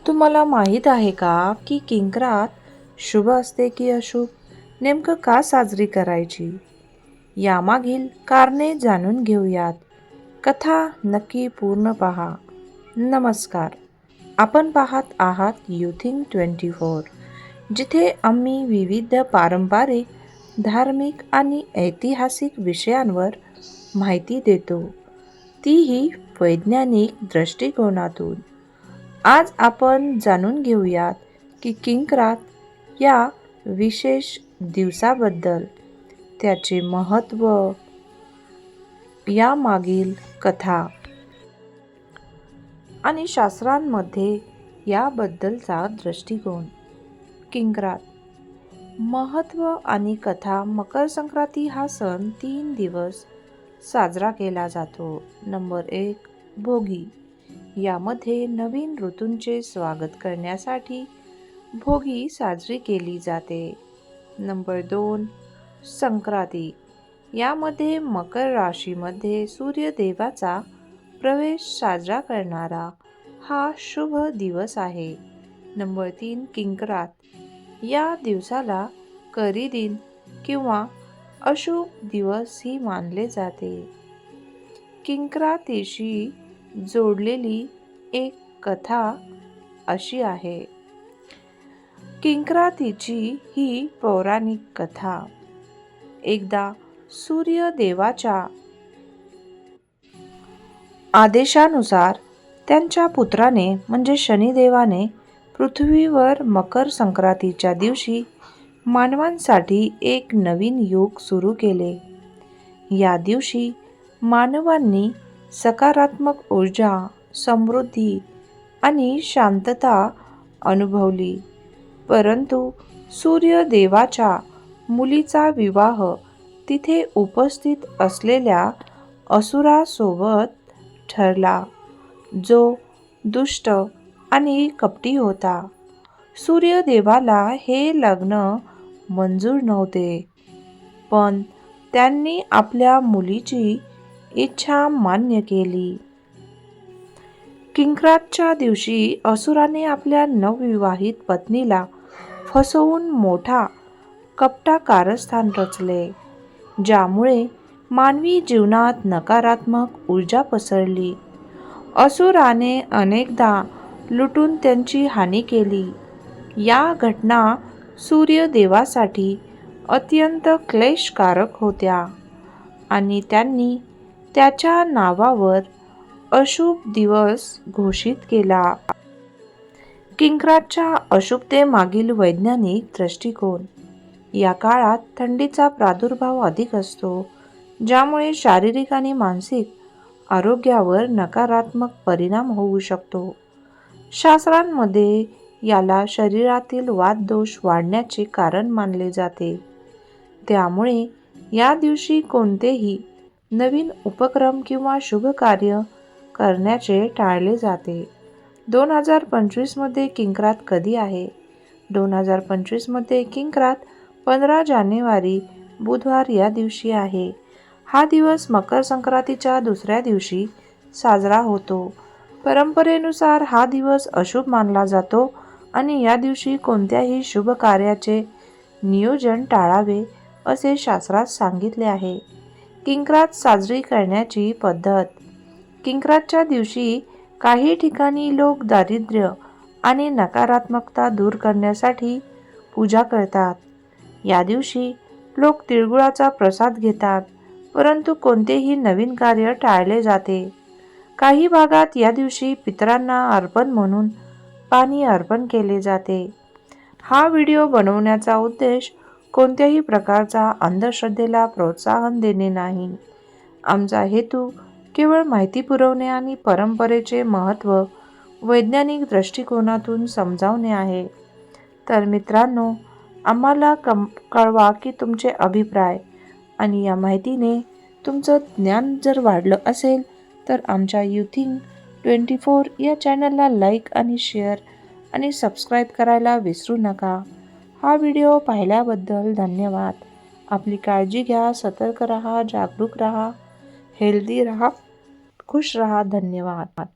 तुम्हाला माहीत आहे का की किंक्रात शुभ असते की अशुभ? नेमकं का साजरी करायची? यामागील कारणे जाणून घेऊयात. कथा नक्की पूर्ण पहा. नमस्कार, आपण पाहत आहात युथिंग 24, जिथे आम्ही विविध पारंपरिक, धार्मिक आणि ऐतिहासिक विषयांवर माहिती देतो, तीही वैज्ञानिक दृष्टिकोनातून. आज आपण जाणून घेऊयात की किंक्रात या विशेष दिवसाबद्दल, त्याचे महत्त्व, यामागील कथा आणि शास्त्रांमध्ये याबद्दलचा दृष्टिकोन. किंक्रात महत्त्व आणि कथा. मकर संक्रांती हा सण 3 दिवस साजरा केला जातो. नंबर 1, भोगी. यामध्ये नवीन ऋतूंचे स्वागत करण्यासाठी भोगी साजरी केली जाते. नंबर 2, संक्रांती. यामध्ये मकर राशीमध्ये सूर्यदेवाचा प्रवेश साजरा करणारा हा शुभ दिवस आहे. नंबर 3, किंक्रात. या दिवसाला करी दिन किंवा अशुभ दिवस ही मानले जाते. किंक्रातीशी जोडलेली एक कथा अशी आहे. किंक्रातीची ही पौराणिक कथा. एकदा सूर्यदेवाच्या आदेशानुसार त्यांच्या पुत्राने म्हणजे शनिदेवाने पृथ्वीवर मकर संक्रांतीच्या दिवशी मानवांसाठी एक नवीन युग सुरू केले. या दिवशी मानवांनी सकारात्मक ऊर्जा, समृद्धी आणि शांतता अनुभवली. परंतु सूर्यदेवाच्या मुलीचा विवाह तिथे उपस्थित असलेल्या असुरासोबत ठरला, जो दुष्ट आणि कपटी होता. सूर्यदेवाला हे लग्न मंजूर नव्हते, पण त्यांनी आपल्या मुलीची इच्छा मान्य केली. किंक्रातच्या दिवशी असुराने आपल्या नवविवाहित पत्नीला फसवून मोठा कपटा कारस्थान रचले, ज्यामुळे मानवी जीवनात नकारात्मक ऊर्जा पसरली. असुराने अनेकदा लुटून त्यांची हानी केली. या घटना सूर्यदेवासाठी अत्यंत क्लेशकारक होत्या आणि त्यांनी त्याच्या नावावर अशुभ दिवस घोषित केला. किंक्रातच्या अशुभतेमागील वैज्ञानिक दृष्टिकोन. या काळात थंडीचा प्रादुर्भाव अधिक असतो, ज्यामुळे शारीरिक आणि मानसिक आरोग्यावर नकारात्मक परिणाम होऊ शकतो. शास्त्रांमध्ये याला शरीरातील वातदोष वाढण्याचे कारण मानले जाते. त्यामुळे या दिवशी कोणतेही नवीन उपक्रम किंवा शुभ कार्य करण्याचे टाळले जाते. 2025 मध्ये किंक्रात कधी आहे? 2025 मध्ये किंक्रात 15 जानेवारी बुधवार या दिवशी आहे. हा दिवस मकर संक्रांतीच्या दुसऱ्या दिवशी साजरा होतो. परंपरेनुसार हा दिवस अशुभ मानला जातो आणि या दिवशी कोणत्याही शुभ कार्याचे नियोजन टाळावे असे शास्त्रात सांगितले आहे. किंक्रात साजरी करण्याची पद्धत. किंक्रातच्या दिवशी काही ठिकाणी लोक दारिद्र्य आणि नकारात्मकता दूर करण्यासाठी पूजा करतात. या दिवशी लोक तिळगुळाचा प्रसाद घेतात, परंतु कोणतेही नवीन कार्य टाळले जाते. काही भागात या दिवशी पितरांना अर्पण म्हणून पाणी अर्पण केले जाते. हा व्हिडिओ बनवण्याचा उद्देश कोणत्याही प्रकारचा अंधश्रद्धेला प्रोत्साहन देणे नाही. आमचा हेतू केवळ माहिती पुरवणे आणि परंपरेचे महत्त्व वैज्ञानिक दृष्टिकोनातून समजावणे आहे. तर मित्रांनो, आम्हाला कळवा की तुमचे अभिप्राय, आणि या माहितीने तुमचं ज्ञान जर वाढलं असेल तर आमच्या युथिंग 24 या चॅनलला लाईक आणि शेअर आणि सबस्क्राईब करायला विसरू नका. हा व्हिडिओ पाहिल्याबद्दल धन्यवाद. आपली काळजी घ्या, सतर्क रहा, जागरूक रहा, हेल्दी रहा, खुश रहा. धन्यवाद.